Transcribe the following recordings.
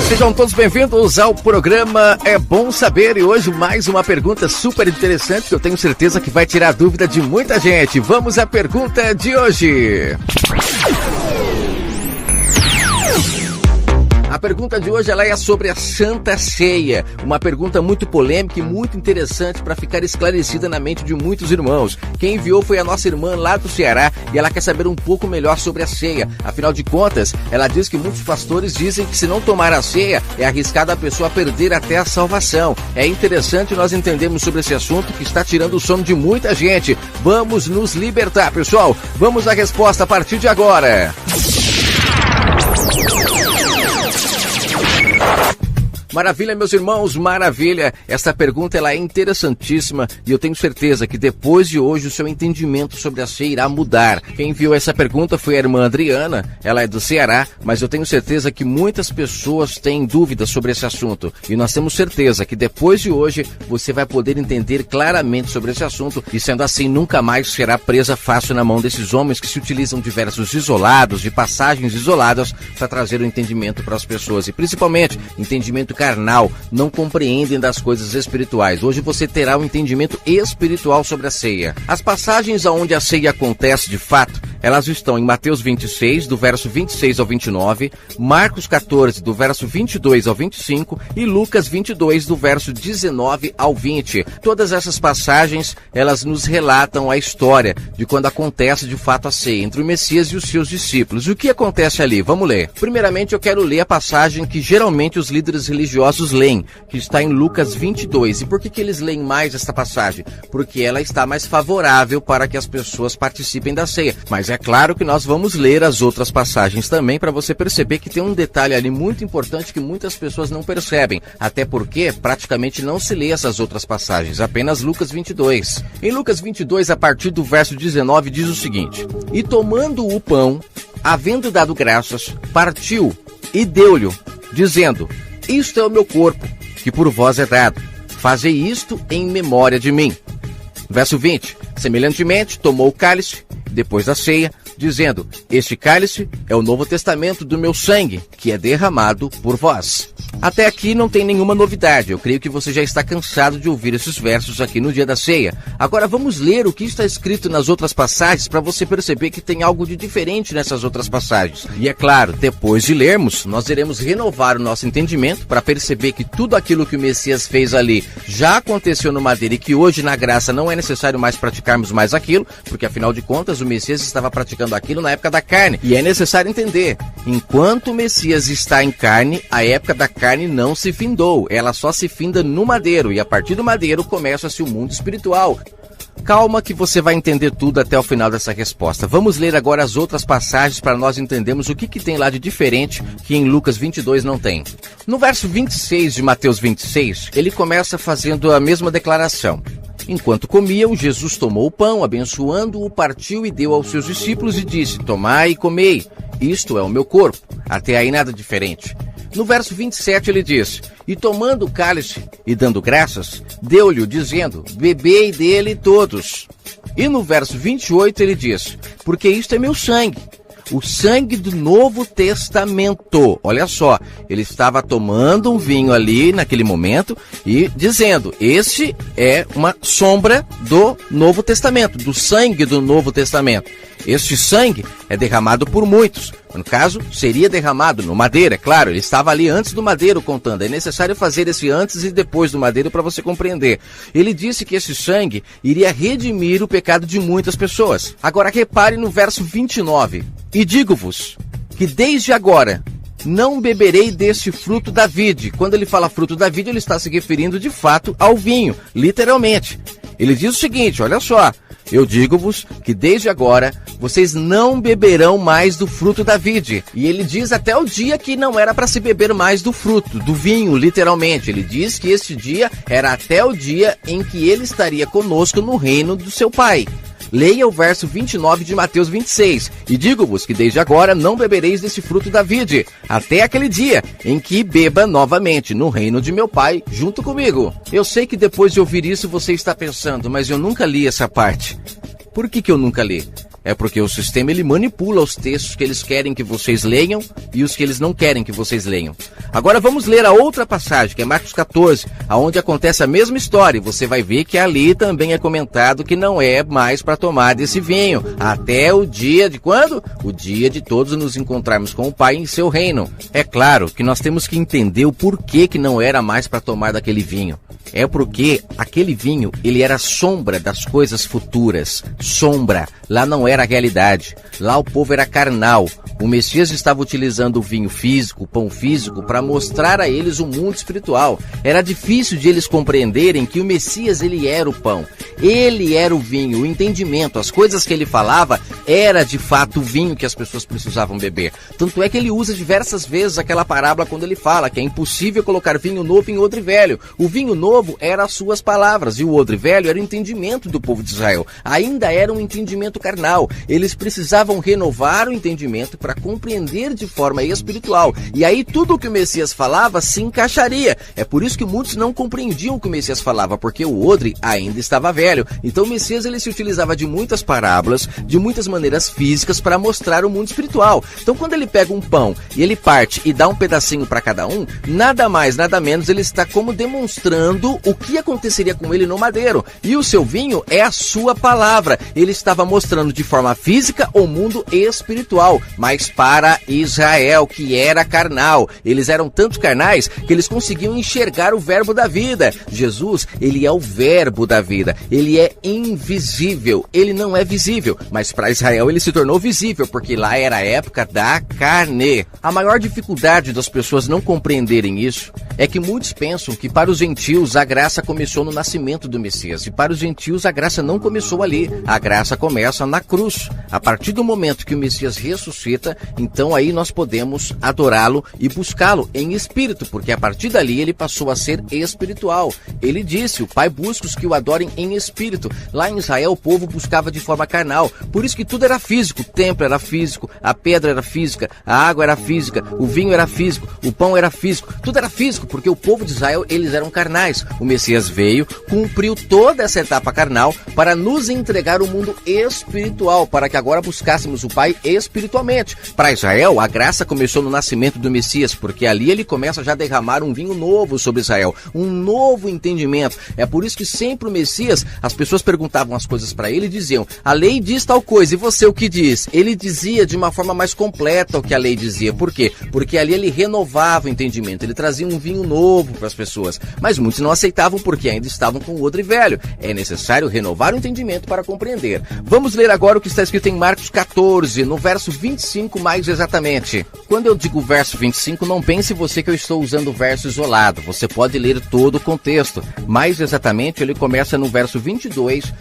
Sejam todos bem-vindos ao programa É Bom Saber, e hoje mais uma pergunta super interessante que eu tenho certeza que vai tirar a dúvida de muita gente. Vamos à pergunta de hoje. A pergunta de hoje ela é sobre a Santa Ceia, uma pergunta muito polêmica e muito interessante para ficar esclarecida na mente de muitos irmãos. Quem enviou foi a nossa irmã lá do Ceará e ela quer saber um pouco melhor sobre a ceia. Afinal de contas, ela diz que muitos pastores dizem que se não tomar a ceia é arriscado a pessoa perder até a salvação. É interessante nós entendermos sobre esse assunto que está tirando o sono de muita gente. Vamos nos libertar, pessoal. Vamos à resposta a partir de agora. Maravilha, meus irmãos, maravilha. Essa pergunta ela é interessantíssima e eu tenho certeza que depois de hoje o seu entendimento sobre a ceia irá mudar. Quem enviou essa pergunta foi a irmã Adriana, ela é do Ceará, mas eu tenho certeza que muitas pessoas têm dúvidas sobre esse assunto. E nós temos certeza que depois de hoje você vai poder entender claramente sobre esse assunto e, sendo assim, nunca mais será presa fácil na mão desses homens que se utilizam de versos isolados, de passagens isoladas para trazer o entendimento para as pessoas e principalmente entendimento carnal, não compreendem das coisas espirituais. Hoje você terá um entendimento espiritual sobre a ceia. As passagens onde a ceia acontece de fato, elas estão em Mateus 26, do verso 26 ao 29, Marcos 14, do verso 22 ao 25 e Lucas 22, do verso 19 ao 20. Todas essas passagens, elas nos relatam a história de quando acontece de fato a ceia entre o Messias e os seus discípulos. O que acontece ali? Vamos ler. Primeiramente, eu quero ler a passagem que geralmente os líderes religiosos leem, que está em Lucas 22. E por que eles leem mais esta passagem? Porque ela está mais favorável para que as pessoas participem da ceia. Mas é claro que nós vamos ler as outras passagens também para você perceber que tem um detalhe ali muito importante que muitas pessoas não percebem. Até porque praticamente não se lê essas outras passagens, apenas Lucas 22. Em Lucas 22, a partir do verso 19, diz o seguinte: E tomando o pão, havendo dado graças, partiu e deu-lhe, dizendo: Isto é o meu corpo, que por vós é dado. Fazei isto em memória de mim. Verso 20. Semelhantemente, tomou o cálice, depois da ceia, dizendo: Este cálice é o Novo Testamento do meu sangue, que é derramado por vós. Até aqui não tem nenhuma novidade. Eu creio que você já está cansado de ouvir esses versos aqui no dia da ceia. Agora vamos ler o que está escrito nas outras passagens para você perceber que tem algo de diferente nessas outras passagens. E é claro, depois de lermos, nós iremos renovar o nosso entendimento para perceber que tudo aquilo que o Messias fez ali já aconteceu no madeira e que hoje na graça não é necessário mais praticarmos mais aquilo, porque afinal de contas o Messias estava praticando aquilo na época da carne. E é necessário entender, enquanto o Messias está em carne, a época da carne não se findou, ela só se finda no madeiro, e a partir do madeiro começa-se o mundo espiritual. Calma que você vai entender tudo até o final dessa resposta. Vamos ler agora as outras passagens para nós entendermos o que tem lá de diferente que em Lucas 22 não tem. No verso 26 de Mateus 26, ele começa fazendo a mesma declaração. Enquanto comiam, Jesus tomou o pão, abençoando-o, partiu e deu aos seus discípulos e disse: Tomai e comei, isto é o meu corpo. Até aí nada diferente. No verso 27 ele diz: E tomando o cálice e dando graças, deu-lhe, dizendo: Bebei dele todos. E no verso 28 ele diz: Porque isto é meu sangue, o sangue do Novo Testamento. Olha só, ele estava tomando um vinho ali naquele momento e dizendo: Este é uma sombra do Novo Testamento, do sangue do Novo Testamento. Este sangue é derramado por muitos. No caso, seria derramado no madeiro, é claro, ele estava ali antes do madeiro contando. É necessário fazer esse antes e depois do madeiro para você compreender. Ele disse que esse sangue iria redimir o pecado de muitas pessoas. Agora repare no verso 29. E digo-vos que desde agora não beberei deste fruto da vide. Quando ele fala fruto da vide, ele está se referindo de fato ao vinho, literalmente. Ele diz o seguinte, olha só: Eu digo-vos que desde agora vocês não beberão mais do fruto da vide. E ele diz até o dia que não era para se beber mais do fruto, do vinho, literalmente. Ele diz que este dia era até o dia em que ele estaria conosco no reino do seu Pai. Leia o verso 29 de Mateus 26. E digo-vos que desde agora não bebereis desse fruto da vide, até aquele dia em que beba novamente no reino de meu Pai, junto comigo. Eu sei que depois de ouvir isso você está pensando, mas eu nunca li essa parte. Por que eu nunca li? É porque o sistema ele manipula os textos que eles querem que vocês leiam e os que eles não querem que vocês leiam. Agora vamos ler a outra passagem, que é Marcos 14, onde acontece a mesma história. Você vai ver que ali também é comentado que não é mais para tomar desse vinho, até o dia de quando? O dia de todos nos encontrarmos com o Pai em seu reino. É claro que nós temos que entender o porquê que não era mais para tomar daquele vinho. É porque aquele vinho, ele era sombra das coisas futuras. Sombra. Lá não era a realidade. Lá o povo era carnal. O Messias estava utilizando o vinho físico, o pão físico, para mostrar a eles o mundo espiritual. Era difícil de eles compreenderem que o Messias, ele era o pão. Ele era o vinho, o entendimento, as coisas que ele falava, era de fato o vinho que as pessoas precisavam beber. Tanto é que ele usa diversas vezes aquela parábola quando ele fala que é impossível colocar vinho novo em odre velho. O vinho novo era as suas palavras e o odre velho era o entendimento do povo de Israel. Ainda era um entendimento carnal. Eles precisavam renovar o entendimento para compreender de forma espiritual. E aí tudo o que o Messias falava se encaixaria. É por isso que muitos não compreendiam o que o Messias falava, porque o odre ainda estava velho. Então o Messias ele se utilizava de muitas parábolas, de muitas maneiras físicas para mostrar o mundo espiritual. Então quando ele pega um pão e ele parte e dá um pedacinho para cada um, nada mais, nada menos, ele está como demonstrando o que aconteceria com ele no madeiro. E o seu vinho é a sua palavra. Ele estava mostrando de forma física o mundo espiritual, mas para Israel, que era carnal. Eles eram tanto carnais que eles conseguiam enxergar o verbo da vida. Jesus, ele é o verbo da vida. Ele é invisível, ele não é visível, mas para Israel ele se tornou visível, porque lá era a época da carne. A maior dificuldade das pessoas não compreenderem isso é que muitos pensam que para os gentios a graça começou no nascimento do Messias, e para os gentios a graça não começou ali, a graça começa na cruz. A partir do momento que o Messias ressuscita, então aí nós podemos adorá-lo e buscá-lo em espírito, porque a partir dali ele passou a ser espiritual. Ele disse, o Pai busca os que o adorem em espírito. Lá em Israel o povo buscava de forma carnal, por isso que tudo era físico, o templo era físico, a pedra era física, a água era física, o vinho era físico, o pão era físico, tudo era físico, porque o povo de Israel, eles eram carnais. O Messias veio, cumpriu toda essa etapa carnal para nos entregar o mundo espiritual, para que agora buscássemos o Pai espiritualmente. Para Israel, a graça começou no nascimento do Messias, porque ali ele começa já a derramar um vinho novo sobre Israel, um novo entendimento. É por isso que sempre o Messias, as pessoas perguntavam as coisas para ele e diziam, a lei diz tal coisa, e você o que diz? Ele dizia de uma forma mais completa o que a lei dizia. Por quê? Porque ali ele renovava o entendimento, ele trazia um vinho novo para as pessoas. Mas muitos não aceitavam porque ainda estavam com o odre velho. É necessário renovar o entendimento para compreender. Vamos ler agora o que está escrito em Marcos 14, no verso 25 mais exatamente. Quando eu digo verso 25, não pense você que eu estou usando o verso isolado. Você pode ler todo o contexto. Mais exatamente, ele começa no verso 22,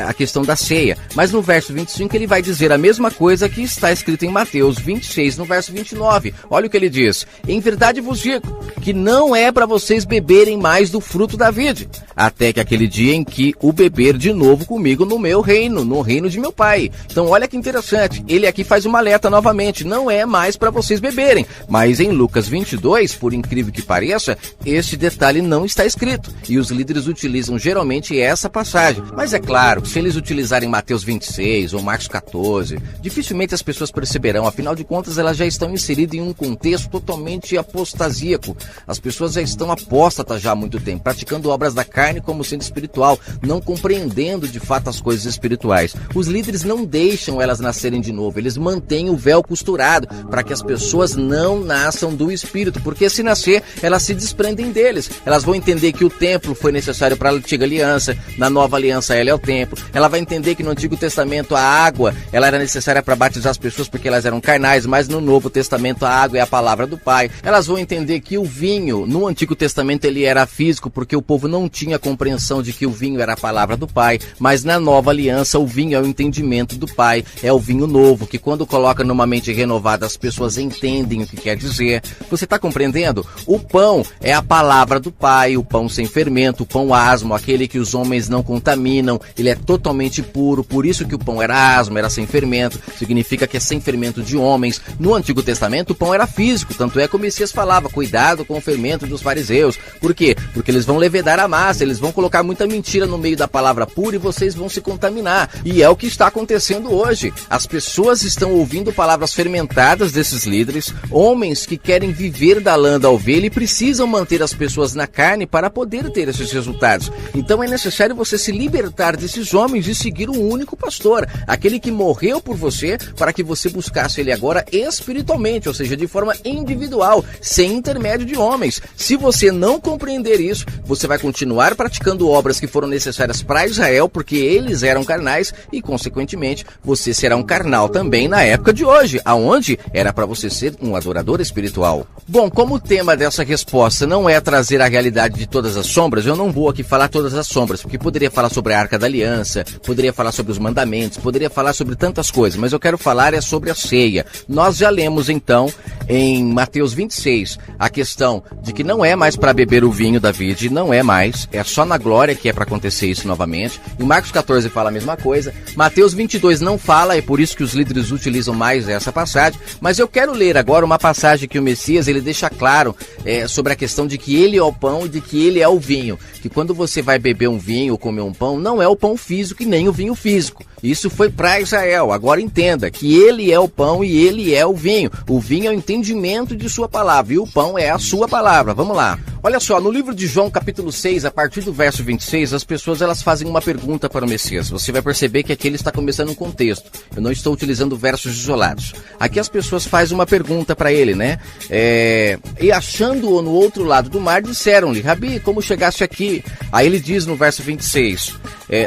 a questão da ceia. Mas no verso 25 ele vai dizer a mesma coisa que está escrito em Mateus 26, no verso 29. Olha o que ele diz. Em verdade vos digo que não é para vocês beberem mais do fruto da vide, até que aquele dia em que o beber de novo comigo no meu reino, no reino de meu Pai. Então olha que interessante, ele aqui faz uma alerta novamente, não é mais para vocês beberem. Mas em Lucas 22, por incrível que pareça, este detalhe não está escrito, e os líderes utilizam geralmente essa passagem. Mas é claro, se eles utilizarem Mateus 26 ou Marcos 14, dificilmente as pessoas perceberão, afinal de contas elas já estão inseridas em um contexto totalmente apostasíaco. As pessoas já estão apóstatas já há muito tempo, praticando obras da carne como sendo espiritual, não compreendendo de fato as coisas espirituais. Os líderes não deixam elas nascerem de novo, eles mantêm o véu costurado para que as pessoas não nasçam do Espírito, porque se nascer, elas se desprendem deles. Elas vão entender que o templo foi necessário para a antiga aliança, na nova aliança ela é o templo. Ela vai entender que no Antigo Testamento a água ela era necessária para batizar as pessoas porque elas eram carnais, mas no Novo Testamento a água é a palavra do Pai. Elas vão entender que o vinho, no Antigo Testamento ele era físico porque o povo não tinha compreensão de que o vinho era a palavra do Pai, mas na nova aliança o vinho é o entendimento do Pai, é o vinho novo, que quando coloca numa mente renovada as pessoas entendem o que quer dizer. Você está compreendendo? O pão é a palavra do Pai, o pão sem fermento, o pão asmo, aquele que os homens não contaminam, ele é totalmente puro, por isso que o pão era asmo, era sem fermento, significa que é sem fermento de homens. No Antigo Testamento o pão era físico, tanto é que o Messias falava, cuidado com o fermento ensinamento dos fariseus. Por quê? Porque eles vão levedar a massa, eles vão colocar muita mentira no meio da palavra pura e vocês vão se contaminar. E é o que está acontecendo hoje. As pessoas estão ouvindo palavras fermentadas desses líderes, homens que querem viver da lã da ovelha e precisam manter as pessoas na carne para poder ter esses resultados. Então é necessário você se libertar desses homens e seguir um único pastor, aquele que morreu por você para que você buscasse ele agora espiritualmente, ou seja, de forma individual, sem intermédio de homens. Se você não compreender isso, você vai continuar praticando obras que foram necessárias para Israel, porque eles eram carnais e, consequentemente, você será um carnal também na época de hoje, aonde era para você ser um adorador espiritual. Bom, como o tema dessa resposta não é trazer a realidade de todas as sombras, eu não vou aqui falar todas as sombras, porque poderia falar sobre a Arca da Aliança, poderia falar sobre os mandamentos, poderia falar sobre tantas coisas, mas eu quero falar sobre a ceia. Nós já lemos então em Mateus 26 a questão de que não é mais para beber o vinho da vide, não é mais, é só na glória que é para acontecer isso novamente. Em Marcos 14 fala a mesma coisa, Mateus 22 não fala, é por isso que os líderes utilizam mais essa passagem, mas eu quero ler agora uma passagem que o Messias ele deixa claro sobre a questão de que ele é o pão e de que ele é o vinho, que quando você vai beber um vinho ou comer um pão, não é o pão físico e nem o vinho físico. Isso foi para Israel. Agora entenda que ele é o pão e ele é o vinho. O vinho é o entendimento de sua palavra e o pão é a sua palavra. Vamos lá. Olha só, no livro de João, capítulo 6, a partir do verso 26, as pessoas elas fazem uma pergunta para o Messias. Você vai perceber que aqui ele está começando um contexto. Eu não estou utilizando versos isolados. Aqui as pessoas fazem uma pergunta para ele, né? E achando-o no outro lado do mar, disseram-lhe: Rabi, como chegaste aqui? Aí ele diz no verso 26,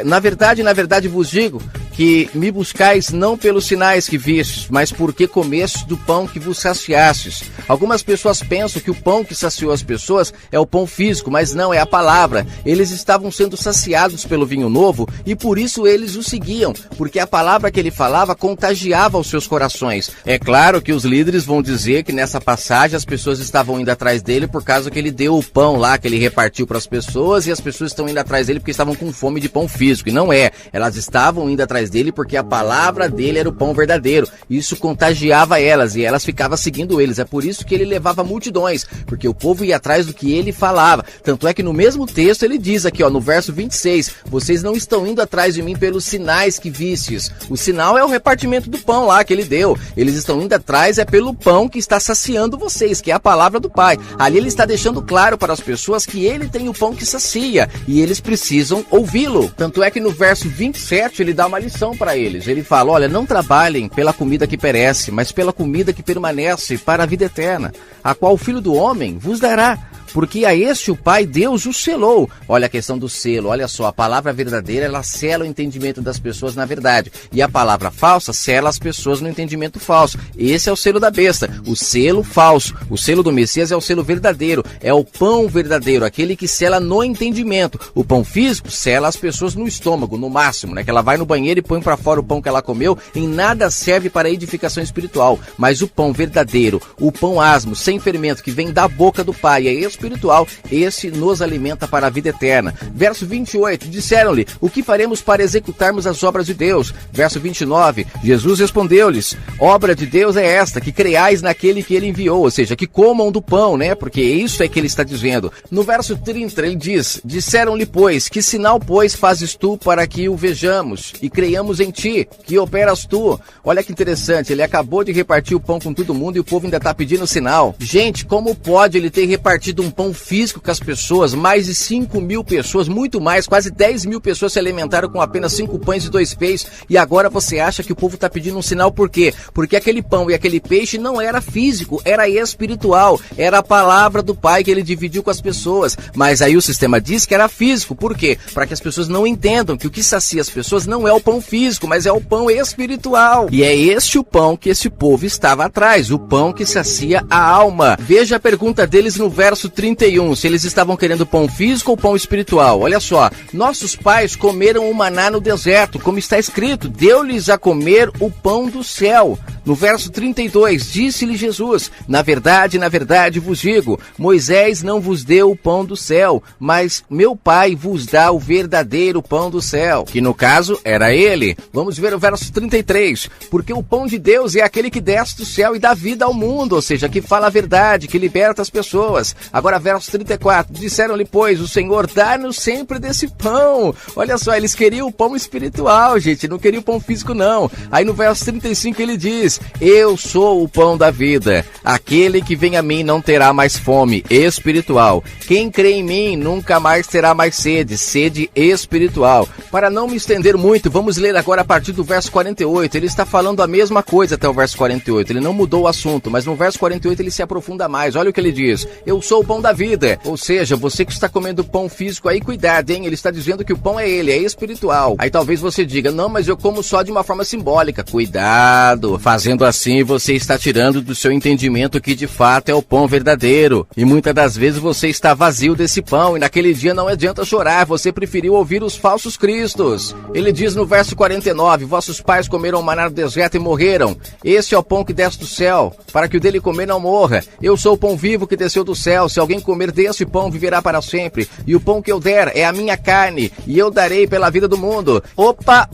na verdade vos digo que me buscais não pelos sinais que vistes, mas porque comestes do pão que vos saciastes. Algumas pessoas pensam que o pão que saciou as pessoas é o pão físico, mas não, é a palavra. Eles estavam sendo saciados pelo vinho novo e por isso eles o seguiam, porque a palavra que ele falava contagiava os seus corações. É claro que os líderes vão dizer que nessa passagem as pessoas estavam indo atrás dele por causa que ele deu o pão lá, que ele repartiu para as pessoas, e as pessoas estão indo atrás dele porque estavam com fome de pão físico. E não é. Elas estavam indo atrás dele porque a palavra dele era o pão verdadeiro. Isso contagiava elas e elas ficavam seguindo eles. É por isso que ele levava multidões, porque o povo ia atrás do que ele falava. Tanto é que no mesmo texto ele diz aqui, no verso 26, vocês não estão indo atrás de mim pelos sinais que vistes. O sinal é o repartimento do pão lá que ele deu. Eles estão indo atrás pelo pão que está saciando vocês, que é a palavra do Pai. Ali ele está deixando claro para as pessoas que ele tem o pão que sacia e eles precisam ouvi-lo. Tanto é que no verso 27 ele dá uma lição para eles. Ele fala: olha, não trabalhem pela comida que perece, mas pela comida que permanece para a vida eterna, a qual o Filho do Homem vos dará. Porque a este o Pai Deus o selou. Olha a questão do selo, olha só, a palavra verdadeira, ela sela o entendimento das pessoas na verdade. E a palavra falsa sela as pessoas no entendimento falso. Esse é o selo da besta, o selo falso. O selo do Messias é o selo verdadeiro, é o pão verdadeiro, aquele que sela no entendimento. O pão físico sela as pessoas no estômago, no máximo, né? Que ela vai no banheiro e põe para fora o pão que ela comeu, em nada serve para a edificação espiritual. Mas o pão verdadeiro, o pão asmo, sem fermento, que vem da boca do Pai, é espiritual, esse nos alimenta para a vida eterna. Verso 28, disseram-lhe: o que faremos para executarmos as obras de Deus? Verso 29, Jesus respondeu-lhes: obra de Deus é esta, que creiais naquele que ele enviou, ou seja, que comam do pão, né? Porque isso é que ele está dizendo. No verso 30 ele diz: disseram-lhe, pois, que sinal, pois, fazes tu para que o vejamos e creiamos em ti, que operas tu? Olha que interessante, ele acabou de repartir o pão com todo mundo e o povo ainda está pedindo sinal. Gente, como pode ele ter repartido um pão físico com as pessoas? Mais de 5.000 pessoas, muito mais, quase 10.000 pessoas se alimentaram com apenas 5 pães e 2 peixes, e agora você acha que o povo está pedindo um sinal? Por quê? Porque aquele pão e aquele peixe não era físico, era espiritual, era a palavra do Pai que ele dividiu com as pessoas, mas aí o sistema diz que era físico. Por quê? Para que as pessoas não entendam que o que sacia as pessoas não é o pão físico, mas é o pão espiritual, e é este o pão que esse povo estava atrás, o pão que sacia a alma. Veja a pergunta deles no verso 31, se eles estavam querendo pão físico ou pão espiritual. Olha só, nossos pais comeram o maná no deserto, como está escrito, deu-lhes a comer o pão do céu. No verso 32, disse-lhe Jesus: na verdade vos digo, Moisés não vos deu o pão do céu, mas meu Pai vos dá o verdadeiro pão do céu, que no caso era ele. Vamos ver o verso 33, porque o pão de Deus é aquele que desce do céu e dá vida ao mundo, ou seja, que fala a verdade, que liberta as pessoas. Agora Agora verso 34, disseram-lhe, pois, o Senhor dá-nos sempre desse pão. Olha só, eles queriam o pão espiritual, gente, não queriam o pão físico não. Aí no verso 35 ele diz, eu sou o pão da vida, aquele que vem a mim não terá mais fome espiritual. Quem crê em mim nunca mais terá mais sede, sede espiritual. Para não me estender muito, vamos ler agora a partir do verso 48. Ele está falando a mesma coisa até o verso 48. Ele não mudou o assunto, mas no verso 48 ele se aprofunda mais. Olha o que ele diz. Eu sou o pão da vida. Ou seja, você que está comendo pão físico aí, cuidado, hein? Ele está dizendo que o pão é ele, é espiritual. Aí talvez você diga, não, mas eu como só de uma forma simbólica. Cuidado. Fazendo assim, você está tirando do seu entendimento que de fato é o pão verdadeiro. E muitas das vezes você está vazio desse pão e naquele dia não adianta chorar. Você preferiu ouvir os falsos cristos. Ele diz no verso 49, vossos pais comeram maná no deserto e morreram. Esse é o pão que desce do céu, para que o dele comer não morra. Eu sou o pão vivo que desceu do céu. Se alguém comer desse pão, viverá para sempre. E o pão que eu der é a minha carne, e eu darei pela vida do mundo. Opa,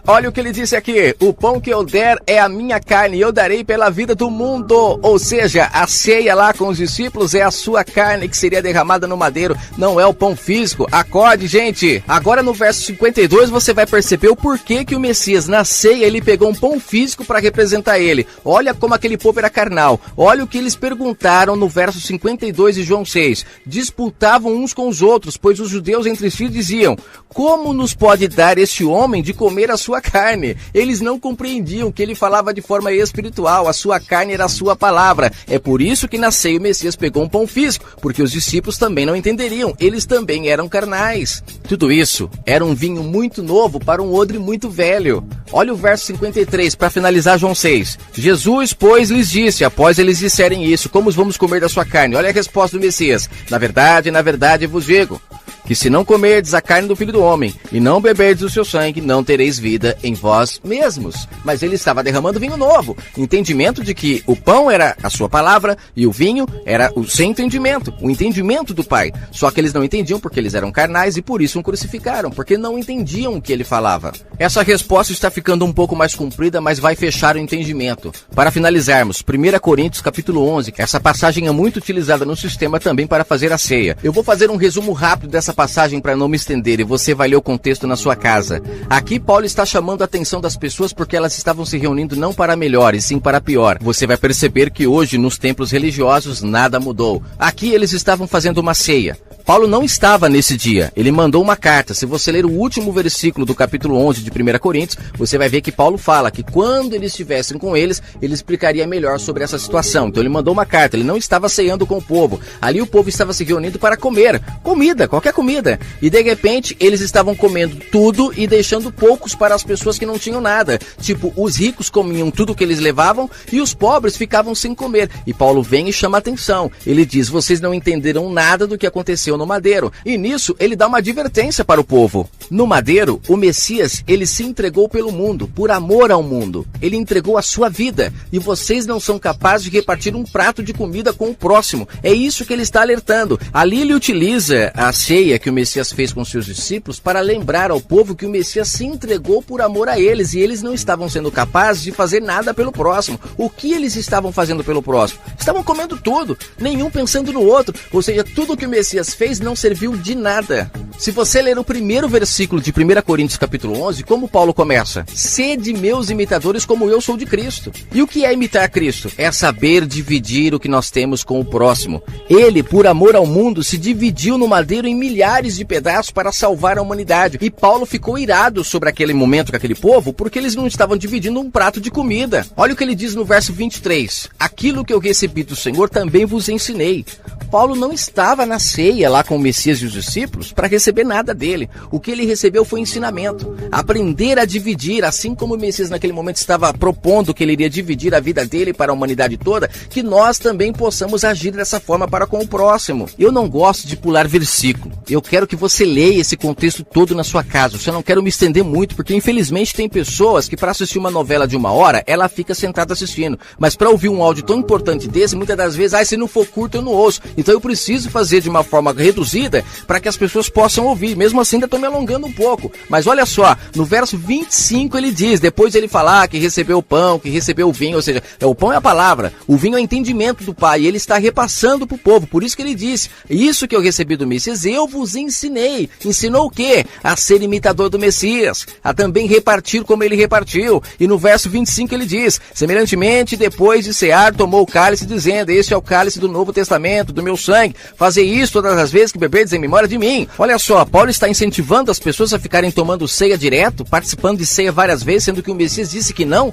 olha o que ele disse aqui. O pão que eu der é a minha carne, e eu darei pela vida do mundo. Ou seja, a ceia lá com os discípulos é a sua carne que seria derramada no madeiro, não é o pão físico. Acorde, gente. Agora no verso 52 você vai perceber o porquê que o Messias na ceia ele pegou um pão físico para representar ele. Olha como aquele povo era carnal. Olha o que eles perguntaram no verso 52 de João 6. Disputavam uns com os outros, pois os judeus entre si diziam, como nos pode dar este homem de comer a sua carne? Eles não compreendiam que ele falava de forma espiritual, a sua carne era a sua palavra. É por isso que na ceia o Messias pegou um pão físico, porque os discípulos também não entenderiam, eles também eram carnais. Tudo isso era um vinho muito novo para um odre muito velho. Olha o verso 53 para finalizar João 6. Jesus, pois, lhes disse, após eles disserem isso, como vamos comer da sua carne? Olha a resposta do Messias. Na verdade vos digo, que se não comerdes a carne do Filho do Homem e não beberdes o seu sangue, não tereis vida em vós mesmos. Mas ele estava derramando vinho novo. Entendimento de que o pão era a sua palavra e o vinho era o seu entendimento, o entendimento do Pai. Só que eles não entendiam porque eles eram carnais e por isso o crucificaram, porque não entendiam o que ele falava. Essa resposta está ficando um pouco mais comprida, mas vai fechar o entendimento. Para finalizarmos, 1 Coríntios capítulo 11, essa passagem é muito utilizada no sistema também para fazer a ceia. Eu vou fazer um resumo rápido dessa passagem para não me estender e você vai ler o contexto na sua casa. Aqui Paulo está chamando a atenção das pessoas porque elas estavam se reunindo não para melhor e sim para pior. Você vai perceber que hoje nos templos religiosos nada mudou. Aqui eles estavam fazendo uma ceia. Paulo não estava nesse dia, ele mandou uma carta. Se você ler o último versículo do capítulo 11 de 1 Coríntios, você vai ver que Paulo fala que quando eles estivessem com eles, ele explicaria melhor sobre essa situação. Então ele mandou uma carta, ele não estava ceando com o povo. Ali o povo estava se reunindo para comer, comida, qualquer comida. E de repente eles estavam comendo tudo e deixando poucos para as pessoas que não tinham nada. Tipo, os ricos comiam tudo que eles levavam e os pobres ficavam sem comer. E Paulo vem e chama a atenção. Ele diz, vocês não entenderam nada do que aconteceu no madeiro. E nisso ele dá uma advertência para o povo. No madeiro, o Messias, ele se entregou pelo mundo, por amor ao mundo. Ele entregou a sua vida. E vocês não são capazes de repartir um prato de comida com o próximo. É isso que ele está alertando. Ali ele utiliza a ceia que o Messias fez com seus discípulos para lembrar ao povo que o Messias se entregou por amor a eles. E eles não estavam sendo capazes de fazer nada pelo próximo. O que eles estavam fazendo pelo próximo? Estavam comendo tudo, nenhum pensando no outro. Ou seja, tudo que o Messias fez não serviu de nada. Se você ler o primeiro versículo de 1 Coríntios capítulo 11, como Paulo começa? Sede meus imitadores como eu sou de Cristo. E o que é imitar Cristo? É saber dividir o que nós temos com o próximo. Ele, por amor ao mundo, se dividiu no madeiro em milhares de pedaços para salvar a humanidade. E Paulo ficou irado sobre aquele momento com aquele povo, porque eles não estavam dividindo um prato de comida. Olha o que ele diz no verso 23. Aquilo que eu recebi do Senhor também vos ensinei. Paulo não estava na ceia lá com o Messias e os discípulos para receber nada dele. O que ele recebeu foi ensinamento. Aprender a dividir, assim como o Messias naquele momento estava propondo que ele iria dividir a vida dele para a humanidade toda, que nós também possamos agir dessa forma para com o próximo. Eu não gosto de pular versículo. Eu quero que você leia esse contexto todo na sua casa. Eu não quero me estender muito, porque infelizmente tem pessoas que para assistir uma novela de 1 hora, ela fica sentada assistindo. Mas para ouvir um áudio tão importante desse, muitas das vezes, se não for curto eu não ouço. Então eu preciso fazer de uma forma reduzida para que as pessoas possam ouvir. Mesmo assim ainda estou me alongando um pouco. Mas olha só, no verso 25 ele diz, depois ele falar que recebeu o pão, que recebeu o vinho, ou seja, o pão é a palavra, o vinho é o entendimento do Pai, e ele está repassando para o povo. Por isso que ele disse, isso que eu recebi do Messias, eu vos ensinei. Ensinou o quê? A ser imitador do Messias, a também repartir como ele repartiu. E no verso 25 ele diz, semelhantemente, depois de cear, tomou o cálice, dizendo, este é o cálice do Novo Testamento, do meu sangue. Fazei isso todas as vezes que beberdes em memória de mim. Olha só, Paulo está incentivando as pessoas a ficarem tomando ceia direto, participando de ceia várias vezes, sendo que o Messias disse que não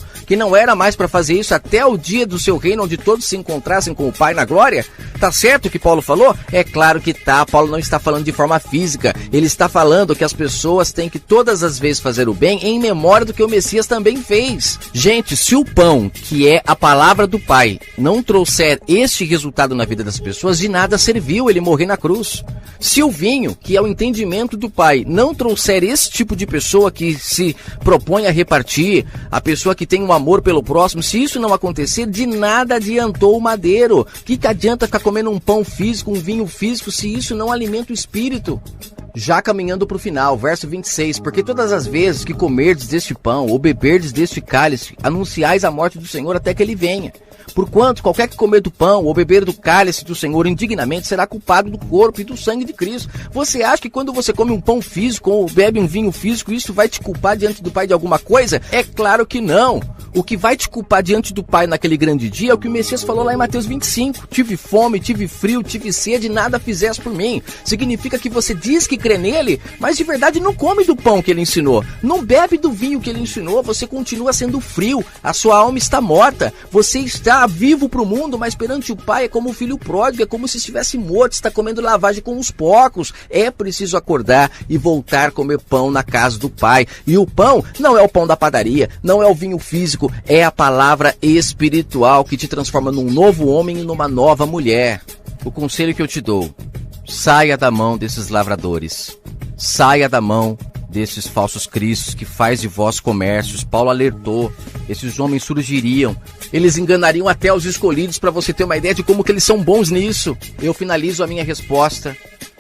era mais para fazer isso até o dia do seu reino, onde todos se encontrassem com o Pai na glória. Tá certo o que Paulo falou? É claro que tá. Paulo não está falando de forma física. Ele está falando que as pessoas têm que todas as vezes fazer o bem em memória do que o Messias também fez. Gente, se o pão, que é a palavra do Pai, não trouxer este resultado na vida das pessoas, de nada serviu ele morrer na cruz. Se o vinho, que é o entendimento do Pai, não trouxer esse tipo de pessoa que se propõe a repartir, a pessoa que tem um amor pelo próximo, se isso não acontecer, de nada adiantou o madeiro. Que adianta ficar comendo um pão físico, um vinho físico, se isso não alimenta o espírito? Já caminhando para o final, verso 26, porque todas as vezes que comerdes deste pão ou beberdes deste cálice, anunciais a morte do Senhor até que ele venha. Porquanto qualquer que comer do pão ou beber do cálice do Senhor indignamente será culpado do corpo e do sangue de Cristo. Você acha que quando você come um pão físico ou bebe um vinho físico, isso vai te culpar diante do Pai de alguma coisa? É claro que não. O que vai te culpar diante do Pai naquele grande dia é o que o Messias falou lá em Mateus 25. Tive fome, tive frio, tive sede, nada fizeste por mim. Significa que você diz que crê nele, mas de verdade não come do pão que ele ensinou. Não bebe do vinho que ele ensinou, você continua sendo frio. A sua alma está morta. Você está vivo para o mundo, mas perante o Pai é como o filho pródigo, é como se estivesse morto, está comendo lavagem com os porcos. É preciso acordar e voltar a comer pão na casa do Pai. E o pão não é o pão da padaria, não é o vinho físico, é a palavra espiritual que te transforma num novo homem e numa nova mulher. O conselho que eu te dou, saia da mão desses lavradores, saia da mão desses falsos cristos que faz de vós comércios. Paulo alertou, esses homens surgiriam, eles enganariam até os escolhidos, para você ter uma ideia de como que eles são bons nisso. Eu finalizo a minha resposta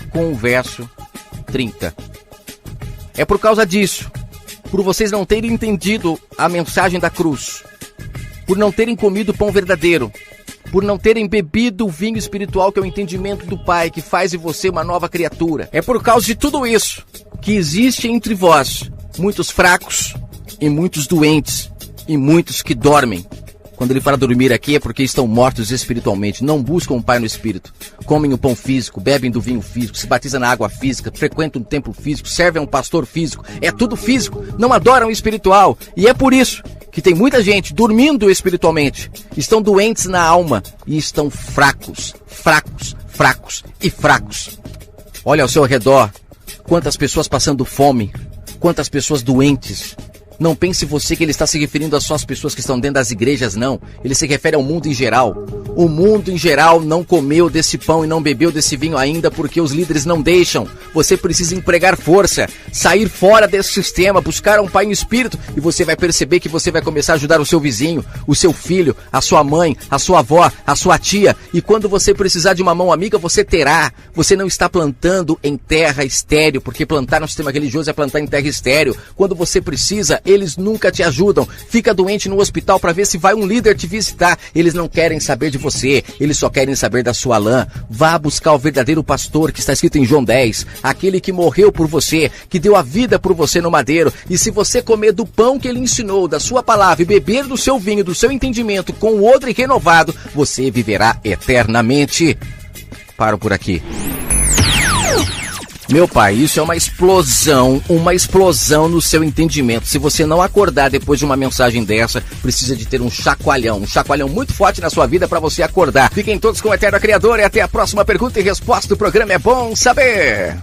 com o verso 30. É por causa disso, por vocês não terem entendido a mensagem da cruz, por não terem comido o pão verdadeiro, por não terem bebido o vinho espiritual que é o entendimento do Pai, que faz de você uma nova criatura. É por causa de tudo isso que existe entre vós muitos fracos e muitos doentes e muitos que dormem. Quando ele fala dormir aqui é porque estão mortos espiritualmente, não buscam o Pai no Espírito, comem o pão físico, bebem do vinho físico, se batizam na água física, frequentam um templo físico, servem a um pastor físico, é tudo físico, não adoram o espiritual. E é por isso que tem muita gente dormindo espiritualmente, estão doentes na alma e estão fracos, fracos, fracos e fracos. Olha ao seu redor, quantas pessoas passando fome, quantas pessoas doentes. Não pense você que ele está se referindo a só as pessoas que estão dentro das igrejas, não. Ele se refere ao mundo em geral. O mundo em geral não comeu desse pão e não bebeu desse vinho ainda porque os líderes não deixam. Você precisa empregar força, sair fora desse sistema, buscar um Pai no Espírito, e você vai perceber que você vai começar a ajudar o seu vizinho, o seu filho, a sua mãe, a sua avó, a sua tia. E quando você precisar de uma mão amiga, você terá. Você não está plantando em terra estéril, porque plantar no sistema religioso é plantar em terra estéril. Quando você precisa, eles nunca te ajudam. Fica doente no hospital para ver se vai um líder te visitar. Eles não querem saber de você, eles só querem saber da sua lã. Vá buscar o verdadeiro pastor que está escrito em João 10, aquele que morreu por você, que deu a vida por você no madeiro. E se você comer do pão que ele ensinou, da sua palavra, e beber do seu vinho, do seu entendimento com o odre renovado, você viverá eternamente. Paro por aqui. Meu pai, isso é uma explosão no seu entendimento. Se você não acordar depois de uma mensagem dessa, precisa de ter um chacoalhão muito forte na sua vida para você acordar. Fiquem todos com o Eterno Criador e até a próxima pergunta e resposta do programa É Bom Saber.